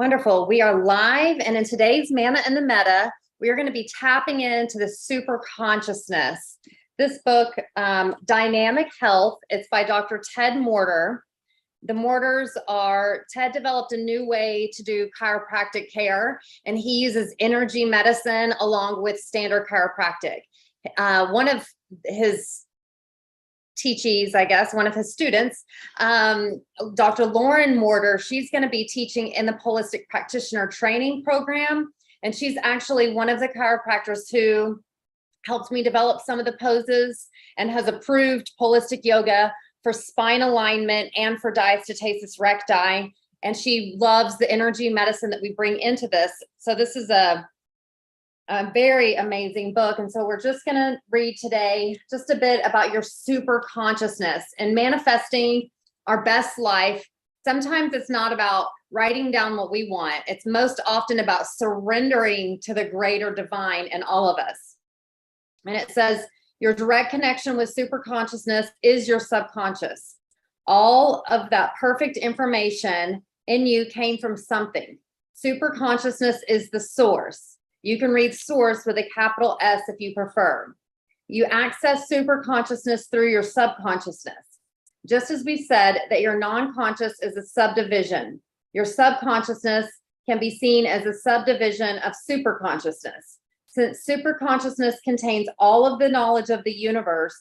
Wonderful. We are live, and in today's Mana and the Meta, we are going to be tapping into the super consciousness. This book, Dynamic Health, it's by Dr. Ted Morter. The Morters Ted developed a new way to do chiropractic care, and he uses energy medicine along with standard chiropractic. One of his teachees, I guess, one of his students, Dr. Lauren Morter, she's going to be teaching in the Holistic Practitioner Training Program. And she's actually one of the chiropractors who helped me develop some of the poses and has approved holistic yoga for spine alignment and for diastasis recti. And she loves the energy medicine that we bring into this. So this is a very amazing book. And so we're just going to read today just a bit about your super consciousness and manifesting our best life. Sometimes it's not about writing down what we want. It's most often about surrendering to the greater divine in all of us. And it says, your direct connection with super consciousness is your subconscious. All of that perfect information in you came from something. Super consciousness is the source. You can read source with a capital S if you prefer. You access super consciousness through your subconsciousness. Just as we said that your non-conscious is a subdivision, your subconsciousness can be seen as a subdivision of super consciousness. Since super consciousness contains all of the knowledge of the universe,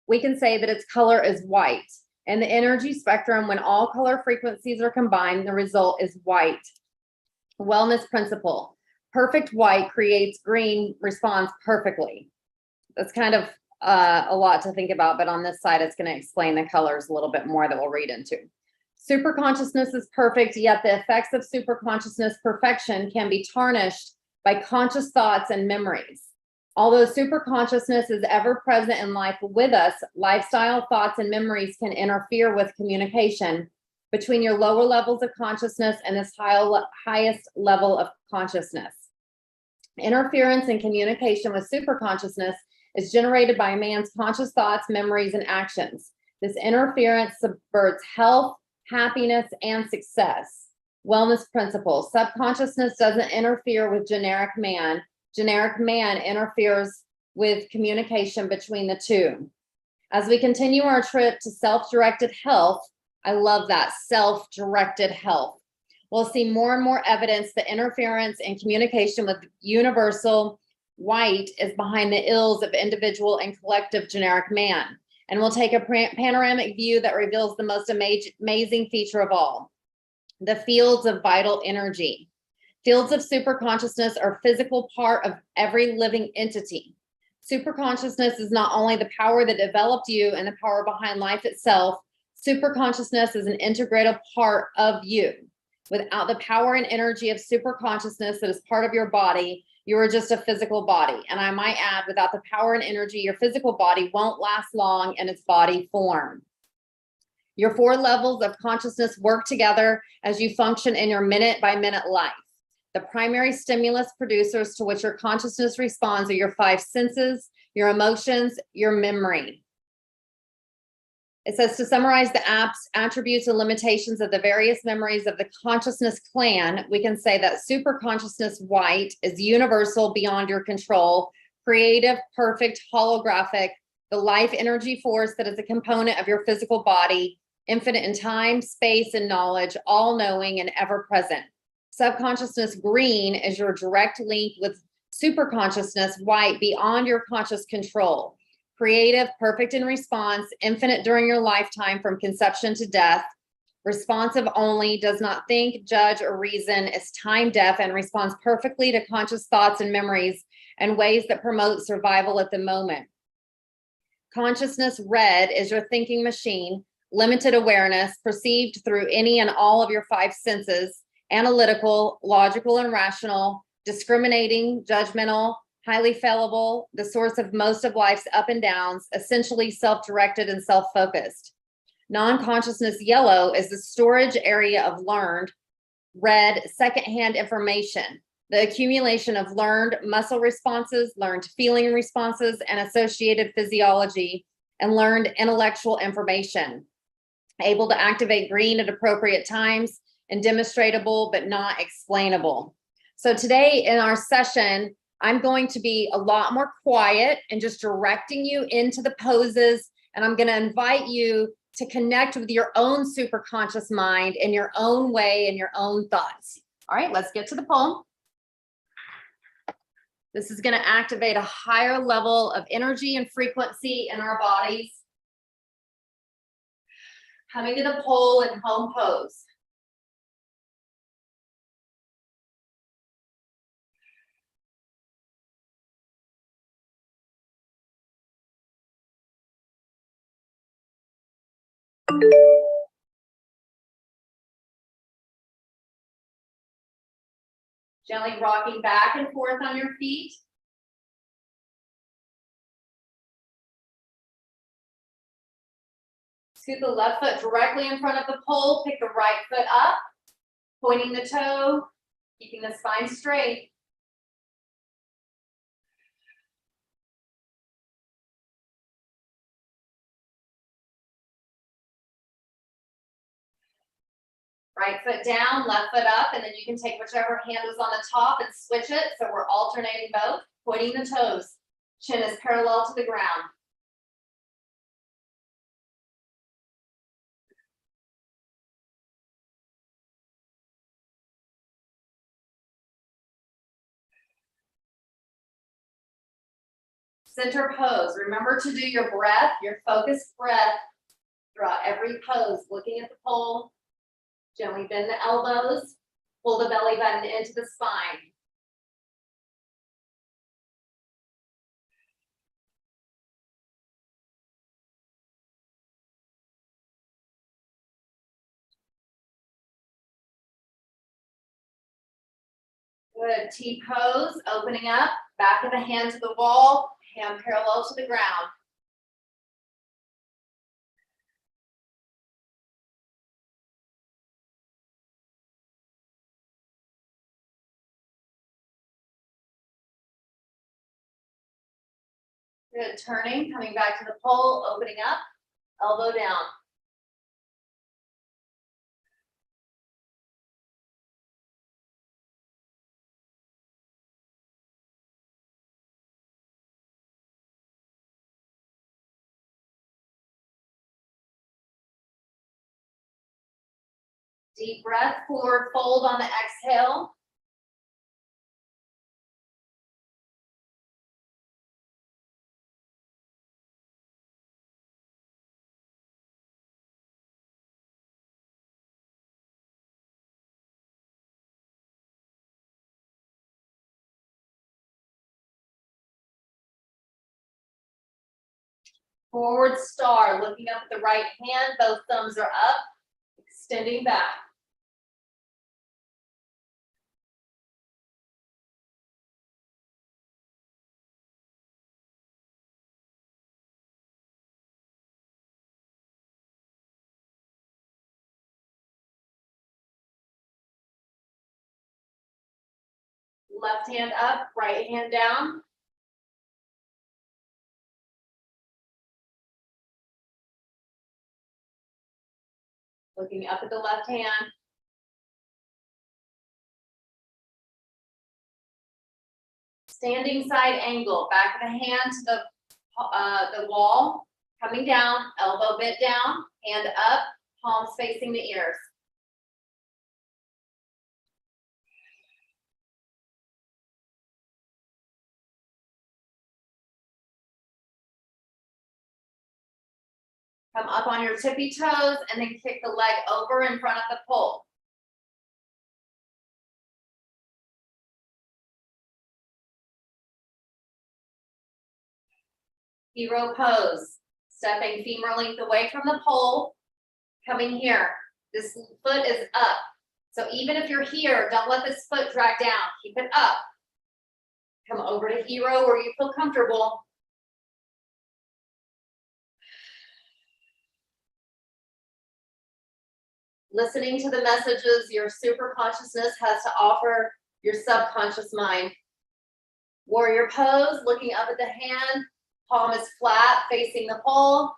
we can say that its color is white. In the energy spectrum, when all color frequencies are combined, the result is white. Wellness principle. Perfect white creates green, responds perfectly. That's kind of a lot to think about, but on this side, it's going to explain the colors a little bit more that we'll read into. Super consciousness is perfect, yet the effects of super consciousness perfection can be tarnished by conscious thoughts and memories. Although super consciousness is ever present in life with us, lifestyle, thoughts, and memories can interfere with communication between your lower levels of consciousness and this highest level of consciousness. Interference in communication with superconsciousness is generated by a man's conscious thoughts, memories, and actions. This interference subverts health, happiness, and success. Wellness principle. Subconsciousness doesn't interfere with generic man. Generic man interferes with communication between the two. As we continue our trip to self-directed health, I love that, self-directed health. We'll see more and more evidence that interference in communication with universal white is behind the ills of individual and collective generic man. And we'll take a panoramic view that reveals the most amazing feature of all, the fields of vital energy. Fields of superconsciousness are a physical part of every living entity. Superconsciousness is not only the power that developed you and the power behind life itself, superconsciousness is an integral part of you. Without the power and energy of superconsciousness that is part of your body, you are just a physical body. And I might add, without the power and energy, your physical body won't last long in its body form. Your 4 levels of consciousness work together as you function in your minute-by-minute life. The primary stimulus producers to which your consciousness responds are your 5 senses, your emotions, your memory. It says, to summarize the attributes and limitations of the various memories of the consciousness clan, we can say that superconsciousness white is universal, beyond your control, creative, perfect, holographic, the life energy force that is a component of your physical body, infinite in time, space, and knowledge, all-knowing and ever-present. Subconsciousness green is your direct link with superconsciousness white, beyond your conscious control. Creative, perfect in response, infinite during your lifetime from conception to death, responsive only, does not think, judge, or reason, is time deaf, and responds perfectly to conscious thoughts and memories in ways that promote survival at the moment. Consciousness red is your thinking machine, limited awareness, perceived through any and all of your 5 senses, analytical, logical, and rational, discriminating, judgmental, highly fallible, the source of most of life's up and downs, essentially self-directed and self-focused. Non-consciousness yellow is the storage area of learned, red, secondhand information, the accumulation of learned muscle responses, learned feeling responses, and associated physiology, and learned intellectual information. Able to activate green at appropriate times, and demonstratable, but not explainable. So today in our session, I'm going to be a lot more quiet and just directing you into the poses. And I'm going to invite you to connect with your own superconscious mind in your own way and your own thoughts. All right, let's get to the poem. This is going to activate a higher level of energy and frequency in our bodies. Coming to the pole in home pose. Gently rocking back and forth on your feet. Scoot the left foot directly in front of the pole. Pick the right foot up, pointing the toe, keeping the spine straight. Right foot down, left foot up, and then you can take whichever hand was on the top and switch it. So we're alternating both, pointing the toes. Chin is parallel to the ground. Center pose. Remember to do your breath, your focused breath throughout every pose, looking at the pole. Gently bend the elbows, pull the belly button into the spine. Good. T pose, opening up, back of the hand to the wall, hand parallel to the ground. Good. Turning, coming back to the pole, opening up, elbow down. Deep breath, forward fold on the exhale. Forward star, looking up at the right hand, both thumbs are up, extending back. Left hand up, right hand down. Looking up at the left hand. Standing side angle, back of the hand to the wall, coming down, elbow bent down, hand up, palms facing the ears. Come up on your tippy toes and then kick the leg over in front of the pole. Hero pose, stepping femur length away from the pole, coming here. This foot is up. So even if you're here, don't let this foot drag down. Keep it up. Come over to hero where you feel comfortable. Listening to the messages your superconsciousness has to offer your subconscious mind. Warrior pose, looking up at the hand, palm is flat, facing the pole.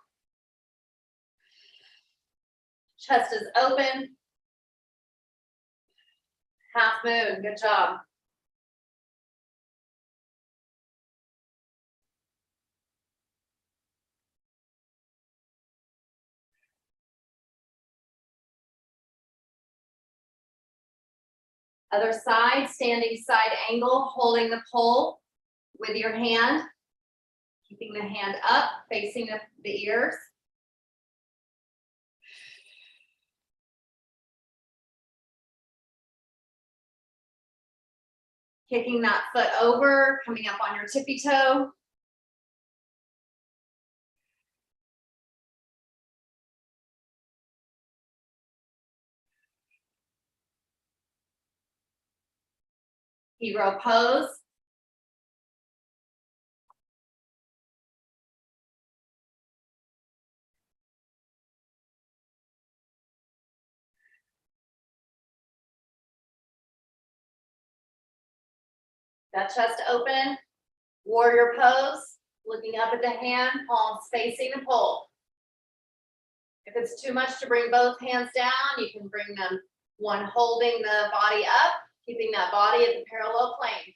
Chest is open. Half moon, good job. Other side, standing side angle, holding the pole with your hand, keeping the hand up, facing the ears. Kicking that foot over, coming up on your tippy toe. Hero pose. That chest open. Warrior pose. Looking up at the hand, palms facing the pole. If it's too much to bring both hands down, you can bring them one holding the body up, keeping that body at the parallel plane.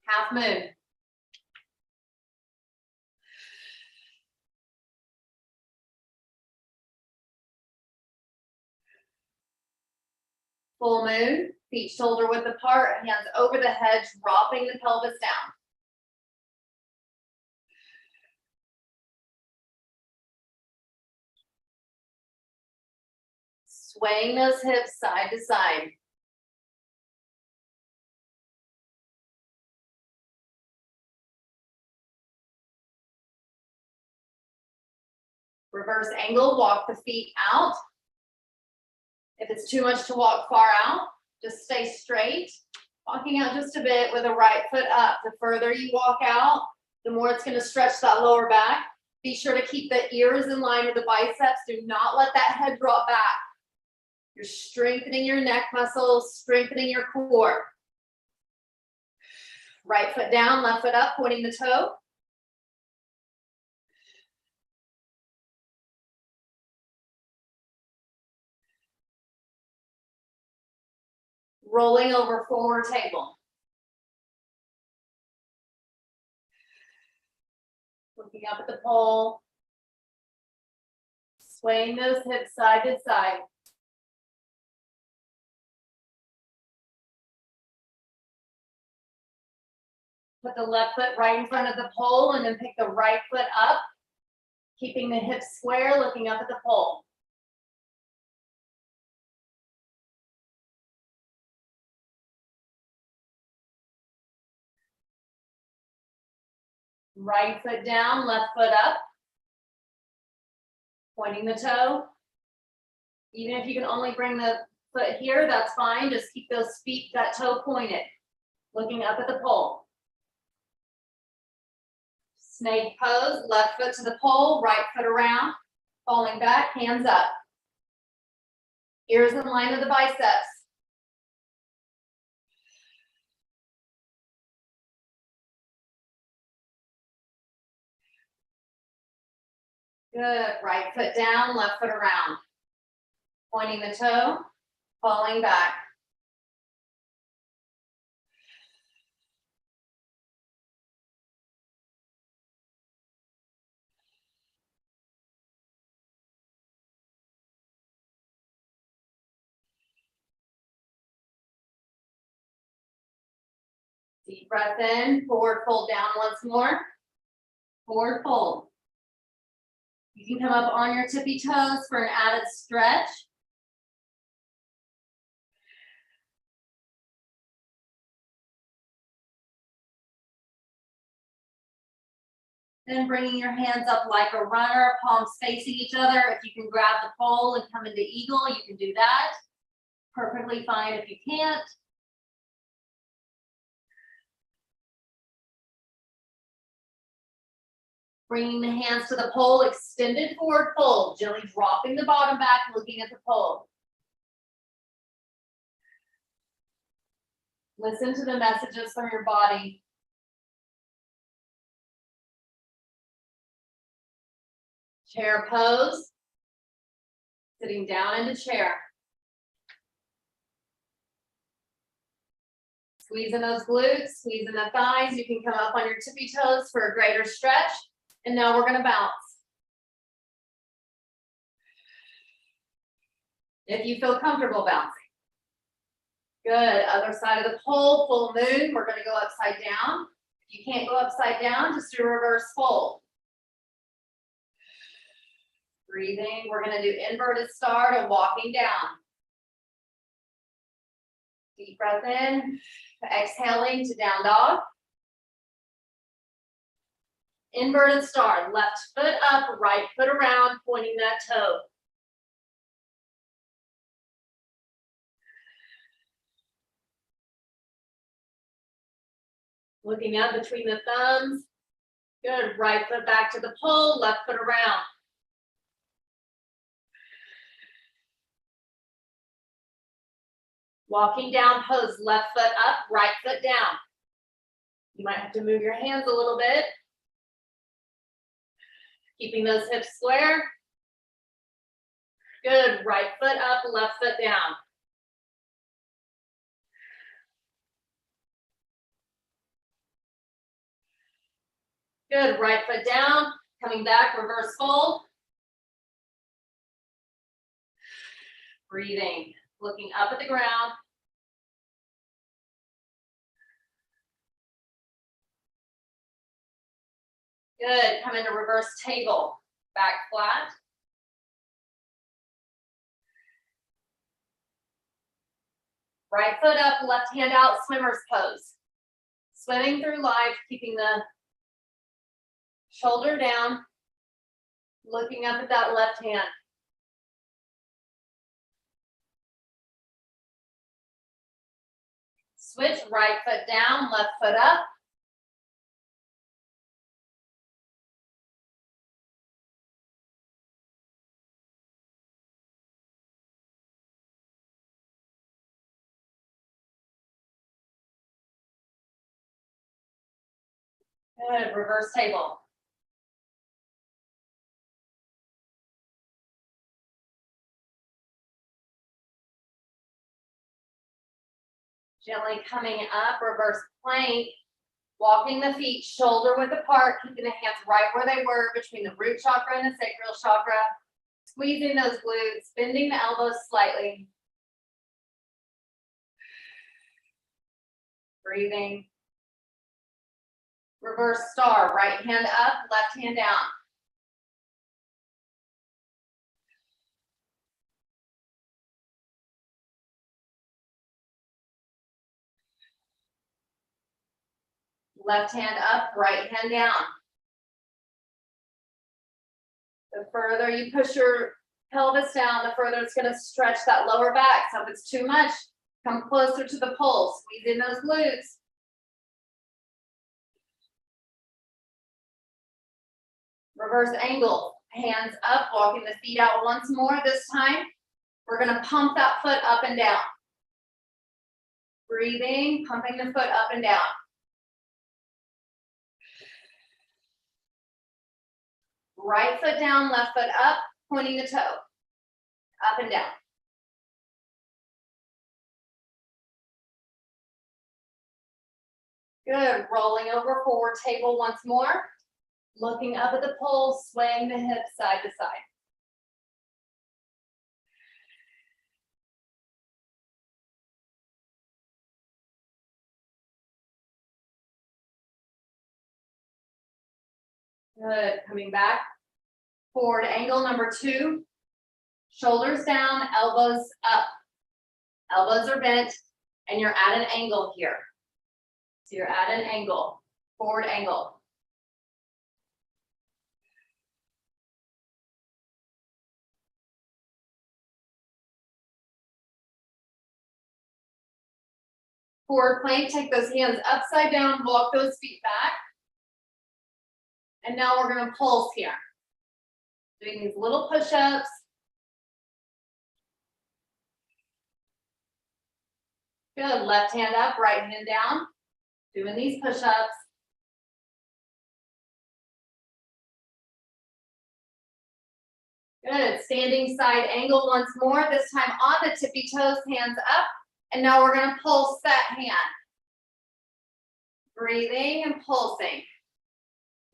Half moon. Full moon, feet shoulder width apart, hands over the head, dropping the pelvis down. Swaying those hips side to side. Reverse angle, walk the feet out. If it's too much to walk far out, just stay straight. Walking out just a bit with the right foot up. The further you walk out, the more it's going to stretch that lower back. Be sure to keep the ears in line with the biceps. Do not let that head drop back. You're strengthening your neck muscles, strengthening your core. Right foot down, left foot up, pointing the toe. Rolling over forward table. Looking up at the pole. Swaying those hips side to side. Put the left foot right in front of the pole and then pick the right foot up, keeping the hips square, looking up at the pole. Right foot down, left foot up, pointing the toe. Even if you can only bring the foot here, that's fine. Just keep those feet, that toe pointed, looking up at the pole. Snake pose, left foot to the pole, right foot around, falling back, hands up. Ears in line with the biceps. Good, right foot down, left foot around. Pointing the toe, falling back. Deep breath in, forward fold down once more. Forward fold. You can come up on your tippy toes for an added stretch. Then bringing your hands up like a runner, palms facing each other. If you can grab the pole and come into eagle, you can do that. Perfectly fine if you can't. Bringing the hands to the pole, extended forward fold, gently dropping the bottom back, looking at the pole. Listen to the messages from your body. Chair pose, sitting down into chair. Squeezing those glutes, squeezing the thighs. You can come up on your tippy toes for a greater stretch. And now we're going to bounce. If you feel comfortable bouncing. Good. Other side of the pole, full moon. We're going to go upside down. If you can't go upside down, just do a reverse fold. Breathing. We're going to do inverted star to walking down. Deep breath in. Exhaling to down dog. Inverted star. Left foot up, right foot around, pointing that toe. Looking up between the thumbs. Good. Right foot back to the pole, left foot around. Walking down pose, left foot up, right foot down. You might have to move your hands a little bit. Keeping those hips square. Good. Right foot up, left foot down. Good. Right foot down. Coming back, reverse fold. Breathing. Looking up at the ground. Good. Come into reverse table. Back flat. Right foot up, left hand out, swimmer's pose. Swimming through life, keeping the shoulder down, looking up at that left hand. Switch, right foot down, left foot up. Good, reverse table. Gently coming up, reverse plank. Walking the feet shoulder width apart, keeping the hands right where they were between the root chakra and the sacral chakra. Squeezing those glutes, bending the elbows slightly. Breathing. Reverse star, right hand up, left hand down. Left hand up, right hand down. The further you push your pelvis down, the further it's going to stretch that lower back. So if it's too much, come closer to the pole. Squeeze in those glutes. Reverse angle. Hands up, walking the feet out once more. This time, we're going to pump that foot up and down. Breathing, pumping the foot up and down. Right foot down, left foot up, pointing the toe. Up and down. Good. Rolling over, forward table once more. Looking up at the pole, swaying the hips side to side. Good. Coming back. Forward angle number 2. Shoulders down, elbows up. Elbows are bent, and you're at an angle here. So you're at an angle. Forward angle. Forward plank, take those hands upside down, walk those feet back. And now we're going to pulse here. Doing these little push-ups. Good. Left hand up, right hand down. Doing these push-ups. Good. Standing side angle once more. This time on the tippy toes, hands up. And now we're going to pulse that hand. Breathing and pulsing.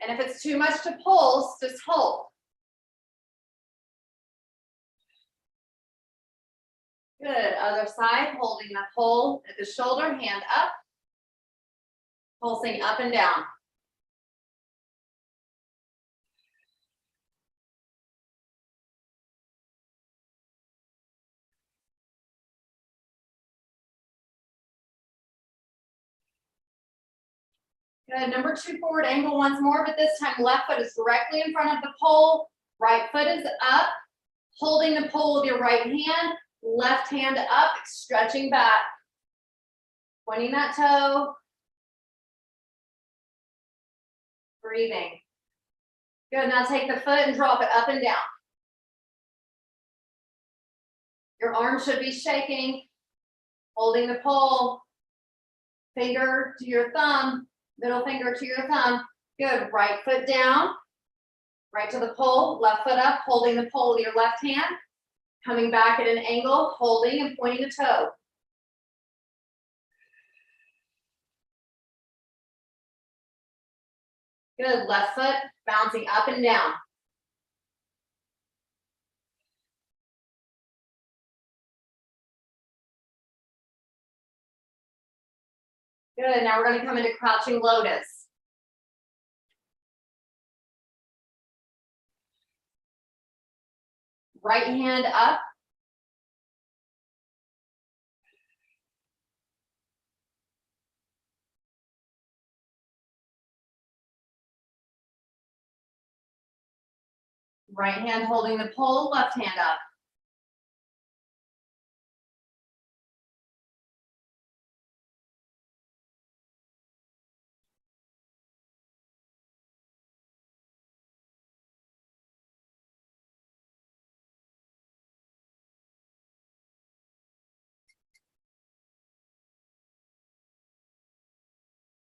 And if it's too much to pulse, just hold. Good. Other side, holding the pole at the shoulder, hand up. Pulsing up and down. Good. Number 2, forward angle once more, but this time left foot is directly in front of the pole. Right foot is up. Holding the pole with your right hand. Left hand up, stretching back. Pointing that toe. Breathing. Good. Now take the foot and drop it up and down. Your arm should be shaking. Holding the pole. Finger to your thumb. Middle finger to your thumb. Good. Right foot down. Right to the pole. Left foot up. Holding the pole with your left hand. Coming back at an angle. Holding and pointing the toe. Good. Left foot bouncing up and down. Good. Now we're going to come into crouching lotus. Right hand up. Right hand holding the pole, left hand up.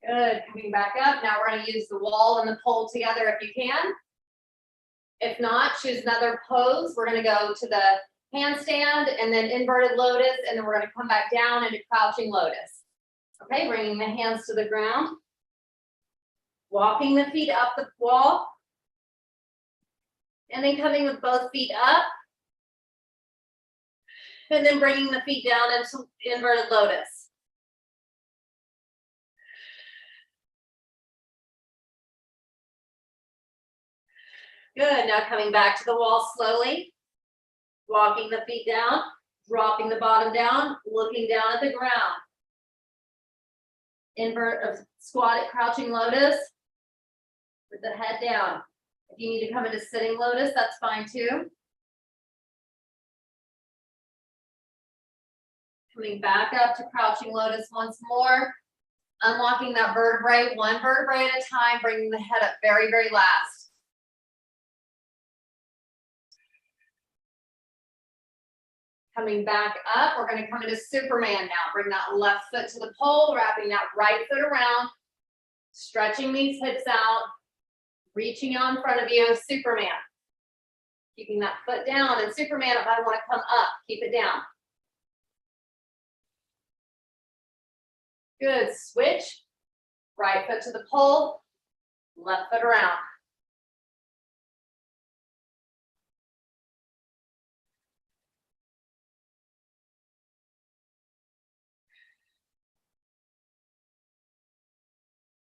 Good. Coming back up. Now we're going to use the wall and the pole together if you can. If not, choose another pose. We're going to go to the handstand and then inverted lotus, and then we're going to come back down into crouching lotus. Okay, bringing the hands to the ground. Walking the feet up the wall. And then coming with both feet up. And then bringing the feet down into inverted lotus. Good. Now coming back to the wall slowly. Walking the feet down. Dropping the bottom down. Looking down at the ground. Squat at crouching lotus. With the head down. If you need to come into sitting lotus, that's fine too. Coming back up to crouching lotus once more. Unlocking that vertebrae, one vertebrae at a time, bringing the head up very, very last. Coming back up, we're going to come into Superman now. Bring that left foot to the pole, wrapping that right foot around, stretching these hips out, reaching out in front of you, Superman. Keeping that foot down, and Superman, if I want to come up, keep it down. Good, switch. Right foot to the pole, left foot around.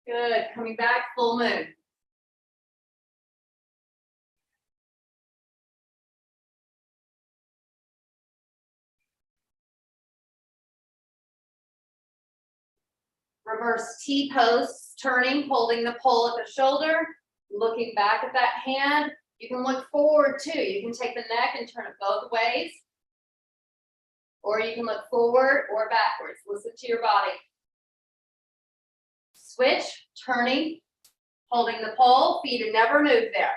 Good, coming back, full moon. Reverse T pose, turning, holding the pole at the shoulder, looking back at that hand. You can look forward too. You can take the neck and turn it both ways. Or you can look forward or backwards. Listen to your body. Switch, turning, holding the pole, feet never move there.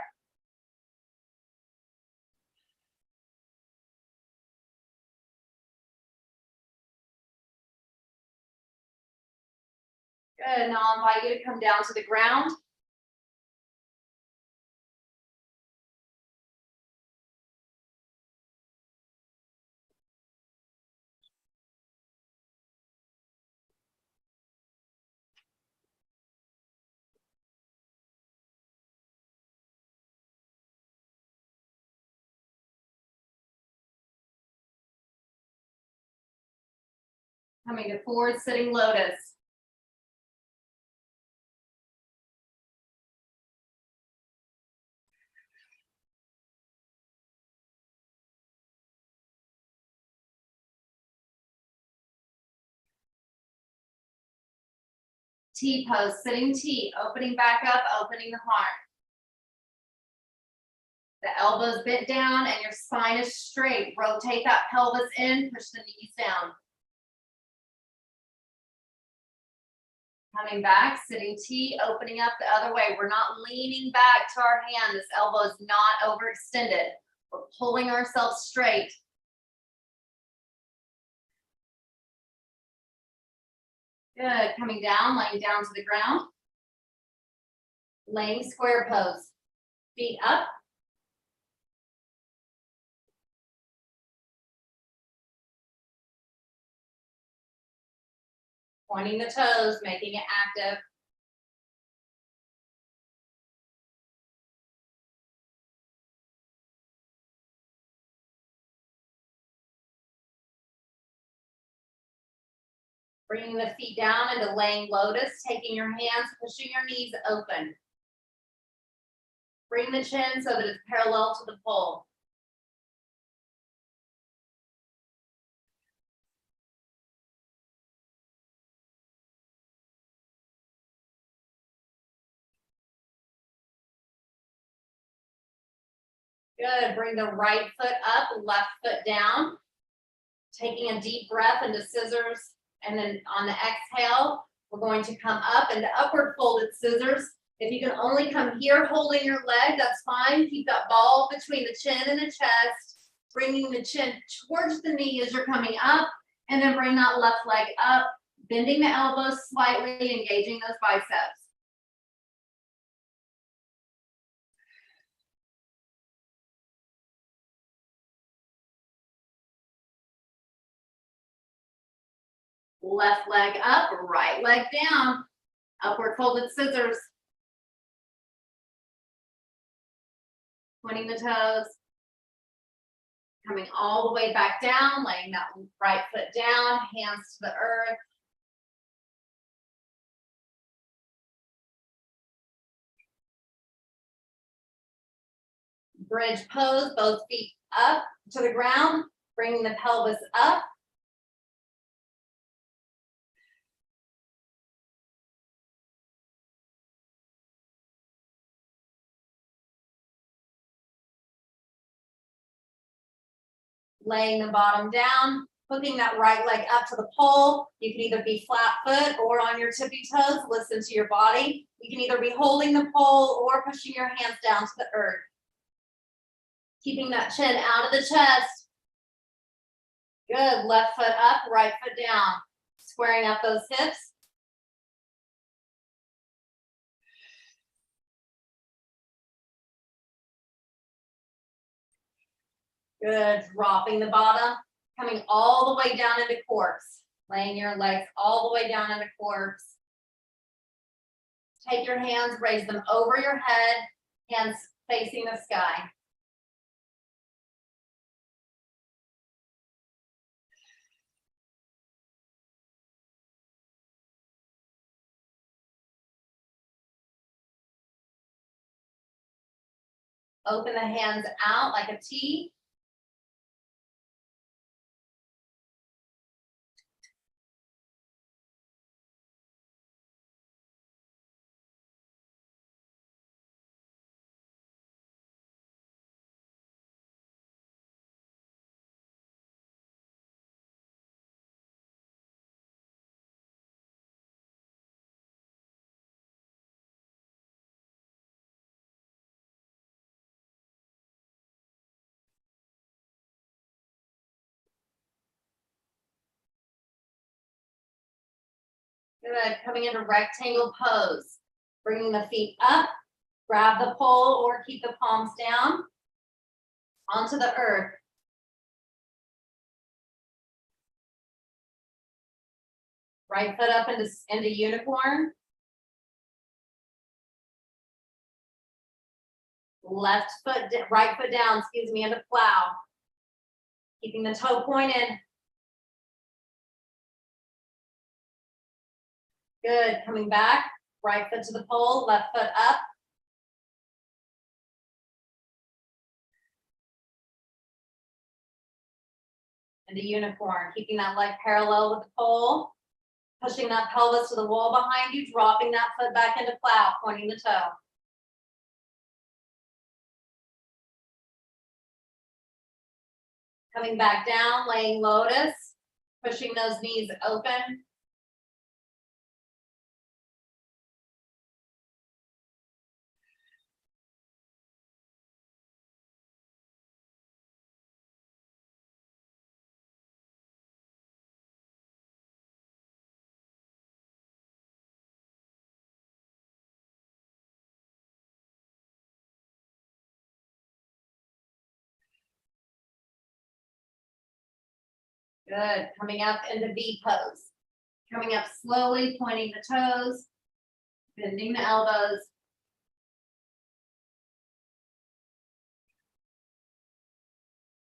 Good, now I'll invite you to come down to the ground. Coming to forward sitting lotus. T pose, sitting T, opening back up, opening the heart. The elbows bent down and your spine is straight. Rotate that pelvis in, push the knees down. Coming back, sitting T, opening up the other way. We're not leaning back to our hand. This elbow is not overextended. We're pulling ourselves straight. Good, coming down, laying down to the ground. Laying square pose. Feet up. Pointing the toes, making it active. Bringing the feet down into laying lotus, taking your hands, pushing your knees open. Bring the chin so that it's parallel to the pole. Good, bring the right foot up, left foot down. Taking a deep breath into scissors, and then on the exhale, we're going to come up into upward folded scissors. If you can only come here holding your leg, that's fine. Keep that ball between the chin and the chest, bringing the chin towards the knee as you're coming up, and then bring that left leg up, bending the elbows slightly, engaging those biceps. Left leg up, right leg down, upward folded scissors. Pointing the toes. Coming all the way back down, laying that right foot down, hands to the earth. Bridge pose, both feet up to the ground, bringing the pelvis up. Laying the bottom down, hooking that right leg up to the pole. You can either be flat foot or on your tippy toes. Listen to your body. You can either be holding the pole or pushing your hands down to the earth. Keeping that chin out of the chest. Good, left foot up, right foot down. Squaring up those hips. Good, dropping the bottom, coming all the way down into corpse. Laying your legs all the way down into corpse. Take your hands, raise them over your head, hands facing the sky. Open the hands out like a T. Good, coming into rectangle pose. Bringing the feet up, grab the pole or keep the palms down onto the earth. Right foot up into unicorn. Right foot down, into plow. Keeping the toe pointed. Good. Coming back. Right foot to the pole, left foot up. And a unicorn, keeping that leg parallel with the pole, pushing that pelvis to the wall behind you, dropping that foot back into plow, pointing the toe. Coming back down, laying lotus, pushing those knees open. Good. Coming up into V pose. Coming up slowly, pointing the toes, bending the elbows.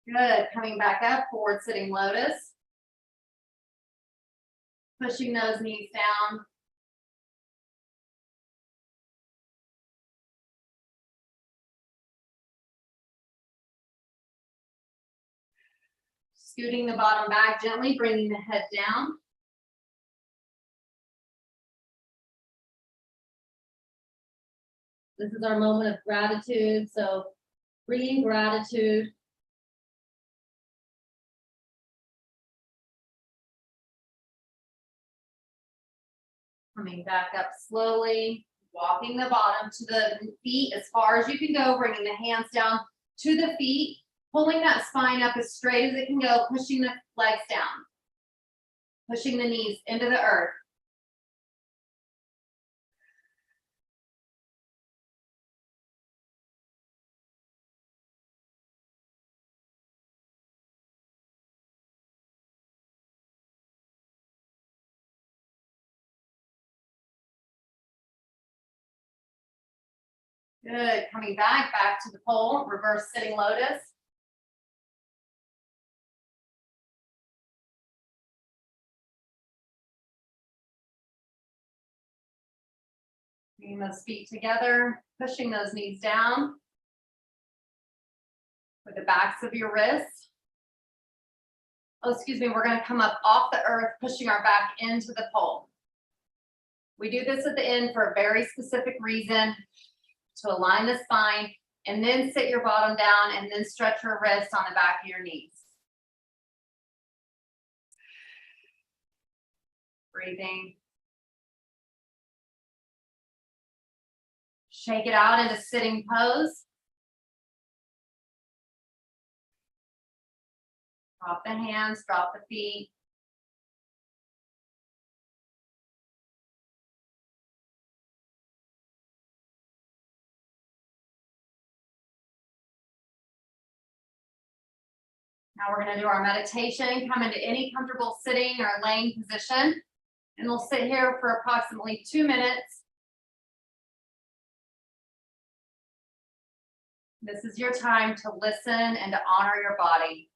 Good. Coming back up, forward sitting lotus. Pushing those knees down. Scooting the bottom back gently, bringing the head down. This is our moment of gratitude. So bringing gratitude. Coming back up slowly, walking the bottom to the feet as far as you can go, bringing the hands down to the feet, pulling that spine up as straight as it can go, pushing the legs down, pushing the knees into the earth. Good. Coming back to the pole, reverse sitting lotus. Bringing those feet together, pushing those knees down with the backs of your wrists. Oh, excuse me, we're going to come up off the earth, pushing our back into the pole. We do this at the end for a very specific reason, to align the spine, and then sit your bottom down and then stretch your wrists on the back of your knees. Breathing. Shake it out into sitting pose. Drop the hands, drop the feet. Now we're going to do our meditation. Come into any comfortable sitting or laying position, and we'll sit here for approximately 2 minutes. This is your time to listen and to honor your body.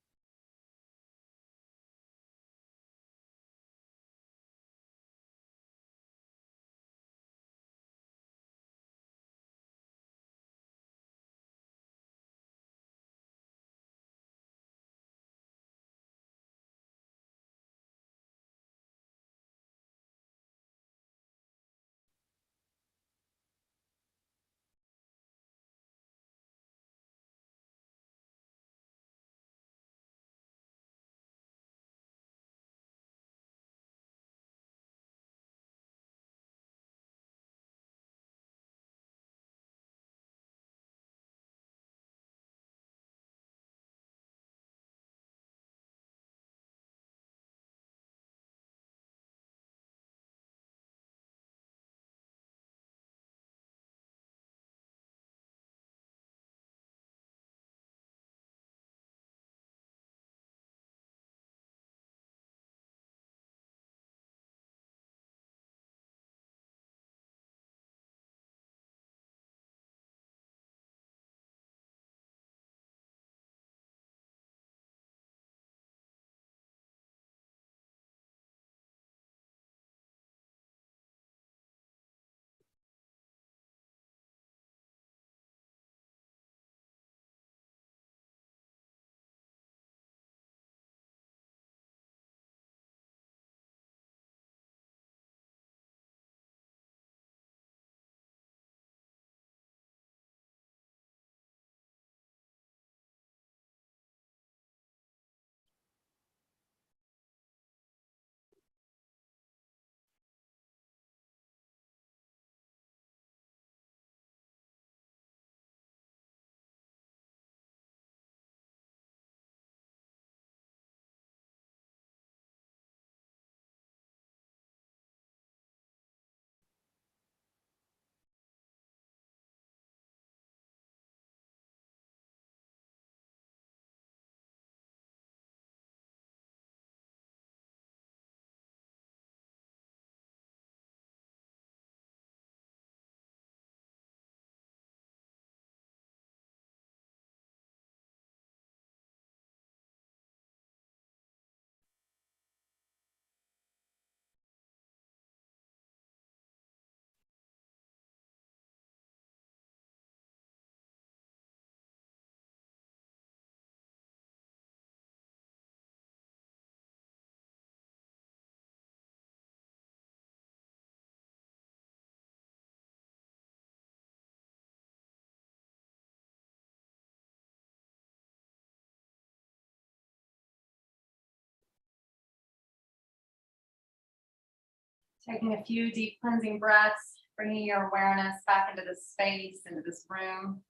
Taking a few deep cleansing breaths, bringing your awareness back into this space, into this room.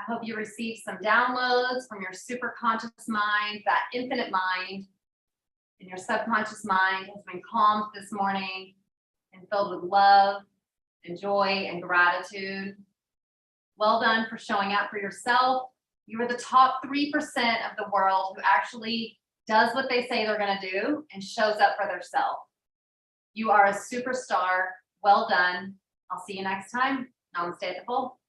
I hope you receive some downloads from your superconscious mind, that infinite mind, and your subconscious mind has been calmed this morning and filled with love and joy and gratitude. Well done for showing up for yourself. You are the top 3% of the world who actually does what they say they're going to do and shows up for themselves. You are a superstar. Well done. I'll see you next time. Namaste at the full.